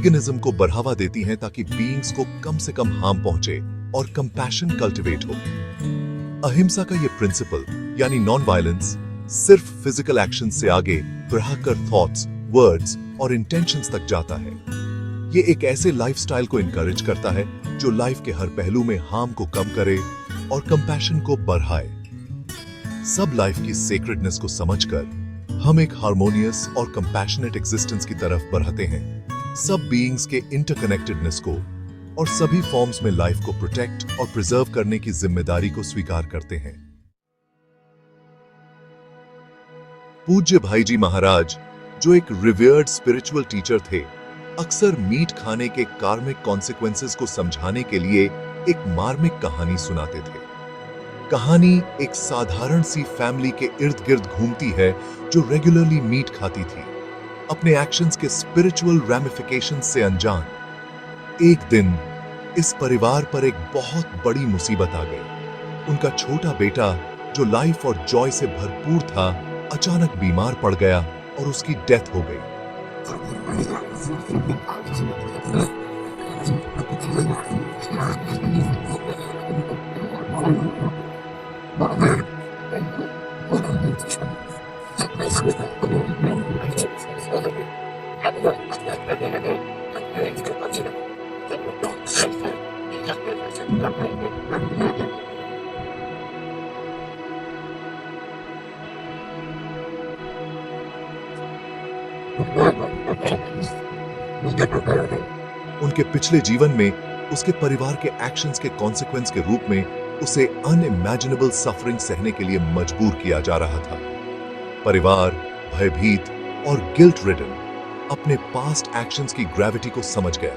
Veganism को बढ़ावा देती हैं ताकि बीइंग्स को कम से कम हार्म पहुंचे और कंपैशन कल्टीवेट हो। अहिंसा का ये प्रिंसिपल यानी नॉन वायलेंस सिर्फ फिजिकल एक्शन से आगे बढ़कर थॉट्स, वर्ड्स और इंटेंशंस तक जाता है। ये एक ऐसे लाइफस्टाइल को इनकरेज करता है जो लाइफ के हर पहलू में हार्म को कम करे और कंपैशन को बढ़ाए। सब लाइफ की सेक्रेडनेस को समझकर हम एक हार्मोनियस और कंपैशनेट एग्जिस्टेंस की तरफ बढ़ते हैं। सब बीइंग्स के इंटरकनेक्टेडनेस को और सभी फॉर्म्स में लाइफ को प्रोटेक्ट और प्रिजर्व करने की जिम्मेदारी को स्वीकार करते हैं। पूज्य भाई जी महाराज, जो एक रिवर्ड स्पिरिचुअल टीचर थे, अक्सर मीट खाने के कार्मिक कॉन्सिक्वेंसेस को समझाने के लिए एक मार्मिक कहानी सुनाते थे। कहानी एक साधारण सी फैमिली के इर्द गिर्द घूमती है जो रेगुलरली मीट खाती थी, अपने एक्शंस के स्पिरिचुअल रैमिफिकेशंस से अनजान। एक दिन इस परिवार पर एक बहुत बड़ी मुसीबत आ गई। उनका छोटा बेटा, जो लाइफ और जॉय से भरपूर था, अचानक बीमार पड़ गया और उसकी डेथ हो गई। उनके पिछले जीवन में उसके परिवार के एक्शंस के कॉन्सिक्वेंस के रूप में उसे अनइमेजिनेबल सफरिंग सहने के लिए मजबूर किया जा रहा था। परिवार भयभीत और गिल्ट रिडन अपने पास्ट एक्शंस की ग्रेविटी को समझ गया।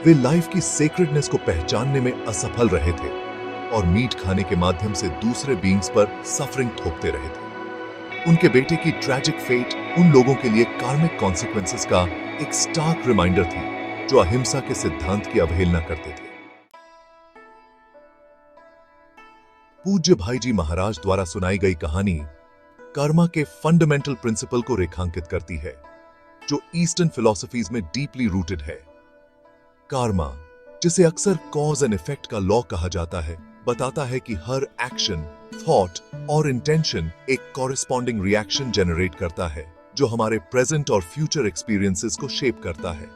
वे लाइफ की सेक्रेडनेस को पहचानने में असफल रहे थे और मीट खाने के माध्यम से दूसरे बीइंग्स पर सफरिंग थोपते रहे थे। उनके बेटे की ट्रैजिक फेट उन लोगों के लिए कार्मिक कॉन्सिक्वेंसेस का एक स्टार्क रिमाइंडर थी जो अहिंसा के सिद्धांत की अवहेलना करते थे। पूज्य भाई जी महाराज द्वारा सुनाई गई कहानी कर्मा के फंडामेंटल प्रिंसिपल को रेखांकित करती है, जो ईस्टर्न फिलॉसफीज में डीपली रूटेड है। कर्मा, जिसे अक्सर कॉज एंड इफेक्ट का लॉ कहा जाता है, बताता है कि हर एक्शन, थॉट और इंटेंशन एक कॉरेस्पॉन्डिंग रिएक्शन जनरेट करता है जो हमारे प्रेजेंट और फ्यूचर एक्सपीरियंसेस को शेप करता है।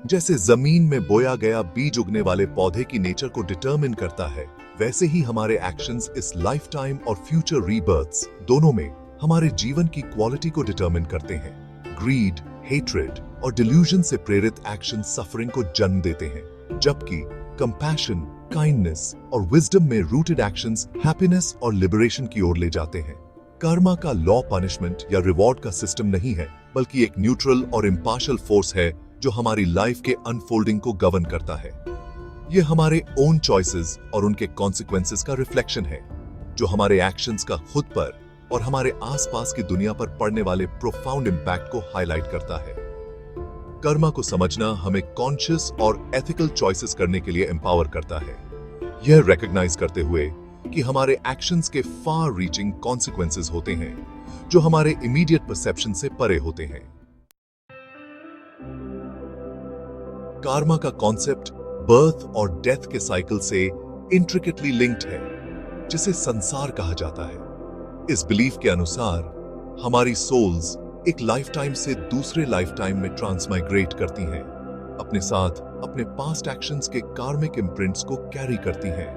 जैसे जमीन में बोया गया बीज उगने वाले पौधे की नेचर को डिटरमिन करता है, वैसे ही हमारे एक्शंस इस लाइफ टाइम और फ्यूचर रीबर्थ्स दोनों में हमारे जीवन की क्वालिटी को डिटरमिन करते हैं। ग्रीड, हेट्रेड और डिल्यूजन से प्रेरित एक्शन सफरिंग को जन्म देते हैं, जबकि कंपैशन, काइंडनेस और विजडम में रूटेड एक्शंस हैप्पीनेस और लिबरेशन की ओर ले जाते हैं। कर्मा का लॉ पनिशमेंट या रिवॉर्ड का सिस्टम नहीं है, बल्कि एक न्यूट्रल और इम्पार्शियल फोर्स है जो हमारी लाइफ के अनफोल्डिंग को गवर्न करता है। यह हमारे ओन चॉइसेस और उनके कॉन्सिक्वेंसेस का रिफ्लेक्शन है, जो हमारे एक्शंस का खुद पर और हमारे आसपास की दुनिया पर पड़ने वाले प्रोफाउंड इम्पैक्ट को हाईलाइट करता है। कर्मा को समझना हमें कॉन्शियस और एथिकल चॉइसेस करने के लिए एम्पावर करता है, यह रिकॉग्नाइज करते हुए कि हमारे एक्शंस के फार रीचिंग कॉन्सिक्वेंसेस होते हैं जो हमारे इमीडिएट परसेप्शन से परे होते हैं। कर्मा का कॉन्सेप्ट बर्थ और डेथ के साइकिल से इंट्रिकेटली लिंक्ड है, जिसे संसार कहा जाता है। इस बिलीफ के अनुसार हमारी सोल्स एक लाइफ टाइम से दूसरे लाइफ टाइम में ट्रांसमाइग्रेट करती हैं, अपने साथ अपने पास्ट एक्शंस के कार्मिक इम्प्रिंट्स को कैरी करती हैं।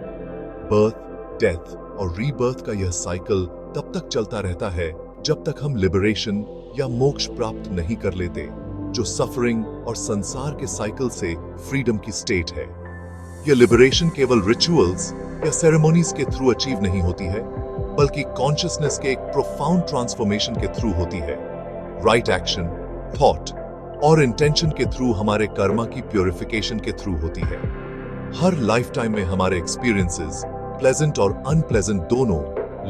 बर्थ, डेथ और रीबर्थ का यह साइकिल तब तक चलता रहता है जब तक हम लिबरेशन या मोक्ष प्राप्त नहीं कर लेते, जो सफरिंग और संसार के साइकिल से फ्रीडम की स्टेट है। यह लिबरेशन केवल रिचुअल्स या सेरेमोनीज के थ्रू अचीव नहीं होती है, बल्कि कॉन्शियसनेस के एक प्रोफाउंड ट्रांसफॉर्मेशन के थ्रू होती है। राइट एक्शन, थॉट और इंटेंशन के थ्रू हमारे कर्मा की प्योरिफिकेशन के थ्रू होती है। हर लाइफ टाइम में हमारे एक्सपीरियंसेस, प्लेजेंट और अनप्लेजेंट दोनों,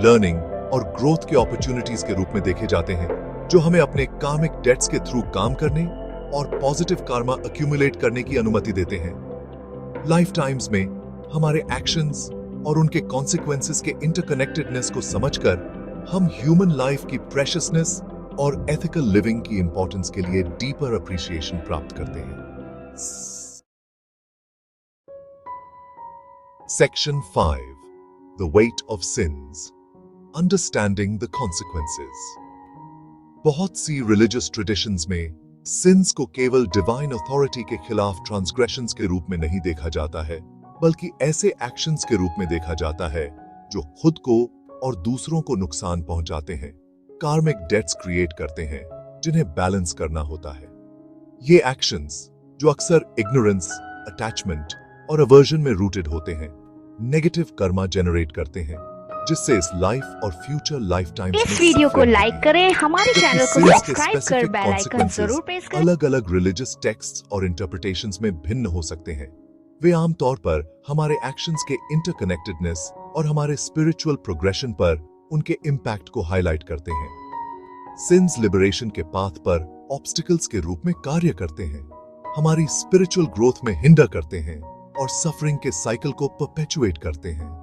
लर्निंग और ग्रोथ के अपॉर्चुनिटीज के रूप में देखे जाते हैं, जो हमें अपने कार्मिक डेट्स के थ्रू काम करने और पॉजिटिव कर्मा अक्यूमुलेट करने की अनुमति देते हैं। लाइफ टाइम्स में हमारे एक्शंस और उनके कॉन्सिक्वेंसेस के इंटरकनेक्टेडनेस को समझकर हम ह्यूमन लाइफ की प्रेशियसनेस और एथिकल लिविंग की इंपॉर्टेंस के लिए डीपर अप्रिसिएशन प्राप्त करते हैं। Section 5. The weight of sins. Understanding the consequences. बहुत सी रिलीजियस ट्रेडिशंस में सिंस को केवल डिवाइन अथॉरिटी के खिलाफ ट्रांसग्रेशंस के रूप में नहीं देखा जाता है, बल्कि ऐसे एक्शंस के रूप में देखा जाता है जो खुद को और दूसरों को नुकसान पहुंचाते हैं, कार्मिक डेट्स क्रिएट करते हैं जिन्हें बैलेंस करना होता है। ये एक्शंस जो अक्सर इग्नोरेंस, अटैचमेंट और अवर्जन में रूटेड होते हैं, नेगेटिव कर्मा जनरेट करते हैं, जिससे इस लाइफ और फ्यूचर लाइफ टाइम इस वीडियो को लाइक करें, हमारे चैनल को सब्सक्राइब कर बेल आइकन जरूर प्रेस करें। अलग-अलग रिलीजियस टेक्स्ट्स और इंटरप्रिटेशंस में भिन्न हो सकते हैं। वे आमतौर पर हमारे एक्शंस के इंटरकनेक्टेडनेस और हमारे स्पिरिचुअल प्रोग्रेशन पर उनके इम्पैक्ट को हाईलाइट करते हैं। सिंस लिबरेशन के पाथ पर ऑब्स्टिकल्स के रूप में कार्य करते हैं, हमारी स्पिरिचुअल ग्रोथ में हिंडर करते हैं और सफरिंग के साइकिल को परपेचुएट करते हैं।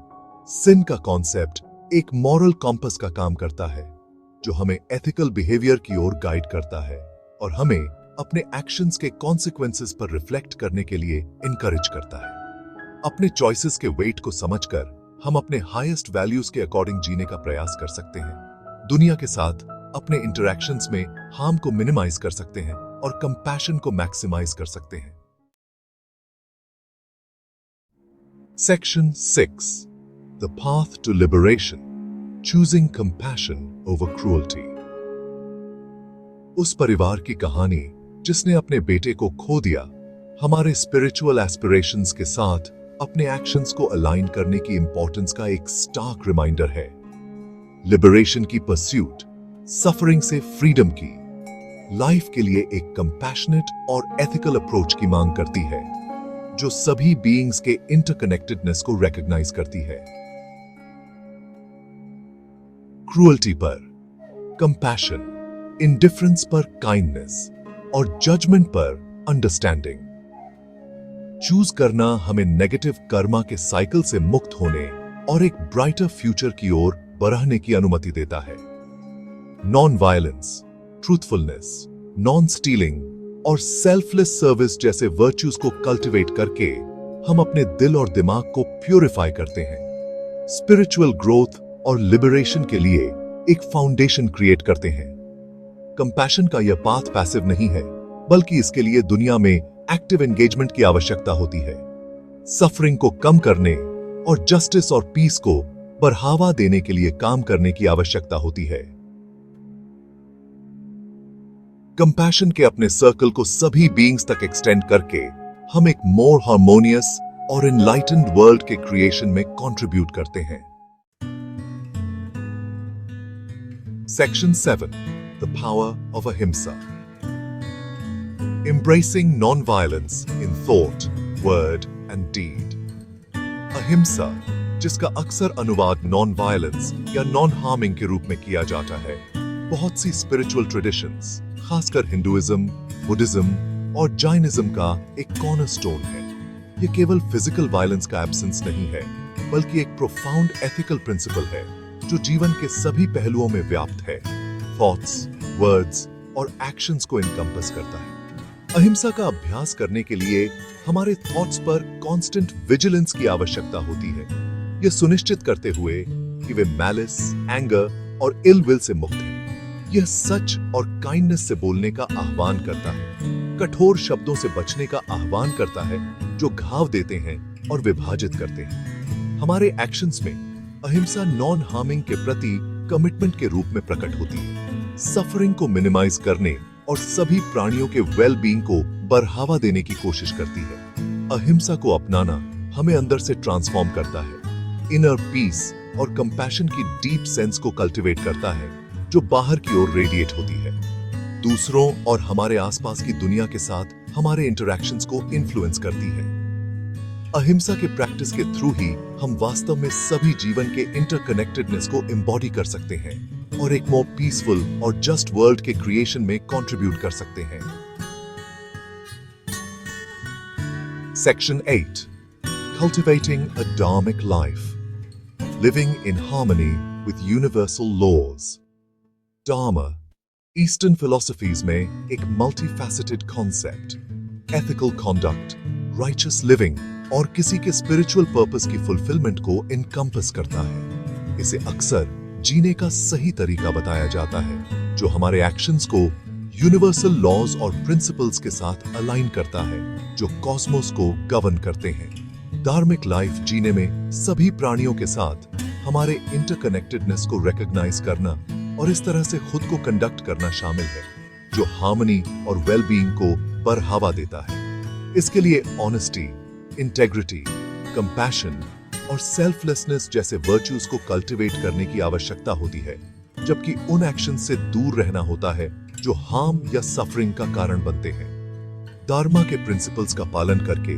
सिन का कॉन्सेप्ट एक मॉरल कॉम्पस का काम करता है, जो हमें एथिकल बिहेवियर की ओर गाइड करता है और हमें अपने एक्शंस के कॉन्सिक्वेंसेस पर रिफ्लेक्ट करने के लिए इनकरेज करता है। अपने चॉइसेस के वेट को समझकर हम अपने हाईएस्ट वैल्यूज के अकॉर्डिंग जीने का प्रयास कर सकते हैं, दुनिया के साथ अपने इंटरैक्शंस में हार्म को मिनिमाइज कर सकते हैं और कंपैशन को मैक्सिमाइज कर सकते हैं। Section 6. The path to liberation. Choosing compassion over cruelty. उस परिवार की कहानी जिसने अपने बेटे को खो दिया, हमारे स्पिरिचुअल एस्पिरेशंस के साथ अपने एक्शंस को अलाइन करने की इंपॉर्टेंस का एक स्टार्क रिमाइंडर है। लिबरेशन की परस्यूट, सफरिंग से फ्रीडम की, लाइफ के लिए एक कंपैशनेट और एथिकल अप्रोच की मांग करती है, जो सभी बीइंग्स के इंटरकनेक्टेडनेस को रिकॉग्नाइज करती है। क्रूअल्टी पर कंपैशन, इंडिफरेंस पर काइंडनेस और जजमेंट पर अंडरस्टैंडिंग। चूज करना हमें नेगेटिव कर्मा के साइकिल से मुक्त होने और एक ब्राइटर फ्यूचर की ओर बढ़ने की अनुमति देता है। Non violence, truthfulness, non stealing और सेल्फलेस सर्विस जैसे वर्च्यूज को कल्टिवेट करके हम अपने दिल और दिमाग को प्यूरिफाई करते हैं, स्पिरिचुअल ग्रोथ और लिबरेशन के लिए एक फाउंडेशन क्रिएट करते हैं। कंपैशन का यह पाथ पैसिव नहीं है, बल्कि इसके लिए दुनिया में एक्टिव एंगेजमेंट की आवश्यकता होती है। सफरिंग को कम करने और जस्टिस और पीस को बढ़ावा देने के लिए काम करने की आवश्यकता होती है। कंपैशन के अपने सर्कल को सभी बीइंग्स तक एक्सटेंड करके हम एक मोर हार्मोनियस और एनलाइटेंड वर्ल्ड के क्रिएशन में कंट्रीब्यूट करते हैं। Section 7. The power of ahimsa. Embracing non-violence in thought, word and deed. अहिंसा, जिसका अक्सर अनुवाद नॉन-वायलेंस या नॉन-हार्मिंग के रूप में किया जाता है, बहुत सी स्पिरिचुअल ट्रेडिशंस, खासकर हिंदुइज्म, बुद्धिज्म और जैनिज्म का एक कॉर्नरस्टोन है। यह केवल फिजिकल वायलेंस का एब्सेंस नहीं है, बल्कि एक प्रोफाउंड एथिकल प्रिंसिपल है जो जीवन के सभी पहलुओं में व्याप्त है, थॉट्स, वर्ड्स और एक्शंस को इनकम्पस करता है। अहिंसा का अभ्यास करने के लिए हमारे थॉट्स पर कांस्टेंट विजिलेंस की आवश्यकता होती है, यह सुनिश्चित करते हुए कि वे मैलिस, एंगर और इल विल से मुक्त हैं। यह सच और काइंडनेस से बोलने का आह्वान करता है, कठोर शब्दों से बचने का आह्वान करता है जो घाव देते हैं और विभाजित करते हैं। हमारे एक्शंस में अहिंसा नॉन हार्मिंग के प्रति कमिटमेंट के रूप में प्रकट होती है, सफरिंग को मिनिमाइज करने और सभी प्राणियों के वेल बीइंग को बढ़ावा देने की कोशिश करती है। अहिंसा को अपनाना हमें अंदर से ट्रांसफॉर्म करता है, इनर पीस और कंपैशन की डीप सेंस को कल्टिवेट करता है, जो बाहर की ओर रेडिएट होती है, दूसरों और हमारे आसपास की दुनिया के साथ हमारे इंटरैक्शंस को इन्फ्लुएंस करती है। अहिंसा के प्रैक्टिस के थ्रू ही हम वास्तव में सभी जीवन के इंटरकनेक्टेडनेस को एम्बॉडी कर सकते हैं और एक मोर पीसफुल और जस्ट वर्ल्ड के क्रिएशन में कंट्रीब्यूट कर सकते हैं। Section 8. Cultivating a Dharmic life. Living in harmony with universal laws. Dharma, Eastern philosophies में एक multifaceted concept, ethical conduct, righteous living और किसी के स्पिरिचुअल पर्पस की फुलफिलमेंट को इनकम्पस करता है। इसे अक्सर जीने का सही तरीका बताया जाता है, जो हमारे एक्शंस को यूनिवर्सल लॉज और प्रिंसिपल्स के साथ अलाइन करता है, जो कॉस्मोस को गवर्न करते हैं। धार्मिक लाइफ जीने में सभी प्राणियों के साथ हमारे इंटरकनेक्टेडनेस को रिकॉग्नाइज करना और इस तरह से खुद को कंडक्ट करना शामिल है, जो हार्मनी और वेलबीइंग को बढ़ावा देता है। इसके लिए ऑनेस्टी, इंटेग्रिटी, कंपैशन और सेल्फलेसनेस जैसे वर्च्यूज को कल्टीवेट करने की आवश्यकता होती है, जबकि उन एक्शन से दूर रहना होता है जो हार्म या सफरिंग का कारण बनते हैं। धर्मा के प्रिंसिपल्स का पालन करके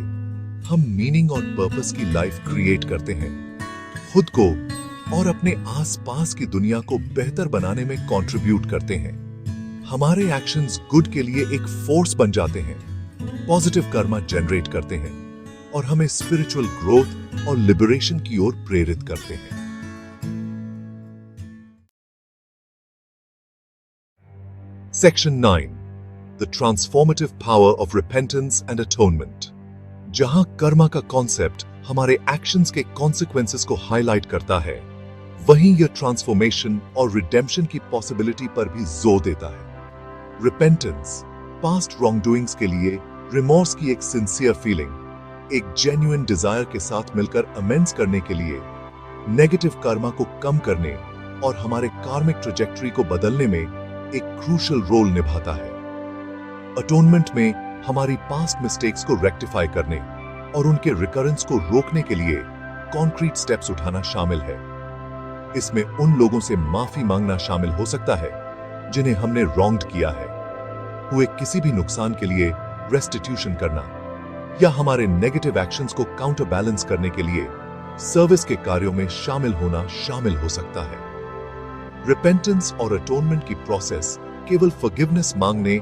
हम मीनिंग और पर्पस की लाइफ क्रिएट करते हैं, खुद को और अपने आसपास की दुनिया को बेहतर बनाने में कंट्रीब्यूट करते हैं। हमारे एक्शंस गुड के लिए एक फोर्स बन जाते हैं, पॉजिटिव कर्मा जनरेट करते हैं और हमें स्पिरिचुअल ग्रोथ और लिबरेशन की ओर प्रेरित करते हैं। Section 9, the transformative power of repentance and atonement. जहां कर्मा का कॉन्सेप्ट हमारे एक्शंस के कॉन्सिक्वेंसेस को हाईलाइट करता है, वहीं यह ट्रांसफॉर्मेशन और रिडेम्पशन की पॉसिबिलिटी पर भी जोर देता है। रिपेंटेंस पास्ट रॉन्ग डूइंग्स के लिए रिमोर्स की एक सिंसियर फीलिंग, एक जेन्युइन डिजायर के साथ मिलकर अमेंड्स करने के लिए, नेगेटिव कर्मा को कम करने और हमारे कार्मिक ट्रैजेक्टरी को बदलने में एक क्रूशियल रोल निभाता है। अटोनमेंट में हमारी पास्ट मिस्टेक्स को रेक्टिफाई करने और उनके रिकरेंस को रोकने के लिए कॉन्क्रीट स्टेप्स उठाना शामिल है। इसमें उन लोगों से माफी मांगना शामिल हो सकता है जिन्हें हमने रॉन्ग्ड किया है, हुए किसी भी नुकसान के लिए रेस्टिट्यूशन करना, या हमारे नेगेटिव एक्शंस को काउंटर बैलेंस करने के लिए सर्विस के कार्यों में शामिल होना शामिल हो सकता है। रिपेंटेंस और अटोनमेंट की प्रोसेस केवल फॉरगिवनेस मांगने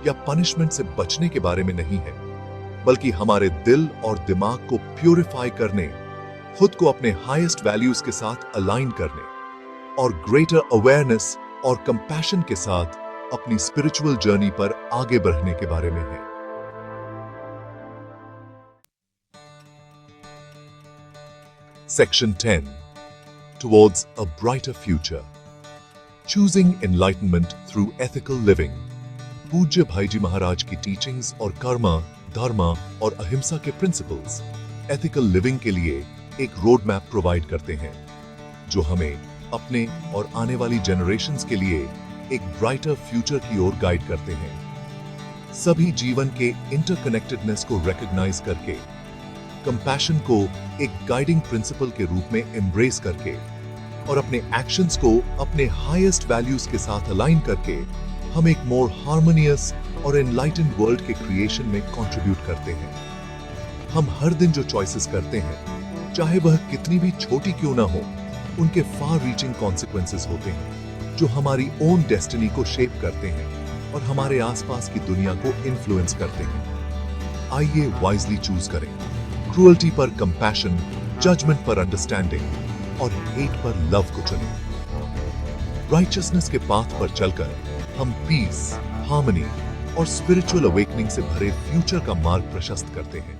या पनिशमेंट से बचने के बारे में नहीं है, बल्कि हमारे दिल और दिमाग को प्यूरिफाई करने, खुद को अपने हाईएस्ट वैल्यूज के साथ अलाइन करने और ग्रेटर अवेयरनेस और कंपैशन के साथ अपनी स्पिरिचुअल जर्नी पर आगे बढ़ने के बारे में है। Section 10, Towards a Brighter Future. Choosing Enlightenment Through Ethical Living. पूज्य भाईजी महाराज की टीचिंग्स और कर्मा, धर्मा और अहिंसा के प्रिंसिपल्स एथिकल लिविंग के लिए एक रोड मैप प्रोवाइड करते हैं, जो हमें अपने और आने वाली जनरेशन्स के लिए एक ब्राइटर फ्यूचर की ओर गाइड करते हैं। सभी जीवन के इंटरकनेक्टेडनेस को रिकॉग्नाइज करके, कंपैशन को एक गाइडिंग प्रिंसिपल के रूप में एम्ब्रेस करके और अपने एक्शंस को अपने हाईएस्ट वैल्यूज के साथ अलाइन करके हम एक मोर हार्मोनियस और एनलाइटेंड वर्ल्ड के क्रिएशन में कंट्रीब्यूट करते हैं। हम हर दिन जो चॉइसेस करते हैं, चाहे वह कितनी भी छोटी क्यों ना हो, उनके फार रीचिंग कॉन्सिक्वेंसेस होते हैं, जो हमारी ओन डेस्टिनी को शेप करते हैं और हमारे आसपास की दुनिया को इन्फ्लुएंस करते हैं। आइए वाइजली चूज करें, क्रूअल्टी पर कंपैशन, जजमेंट पर अंडरस्टैंडिंग और हेट पर लव को चुनें। राइचसनेस के पाथ पर चलकर हम पीस, हार्मनी और स्पिरिचुअल अवेकनिंग से भरे फ्यूचर का मार्ग प्रशस्त करते हैं।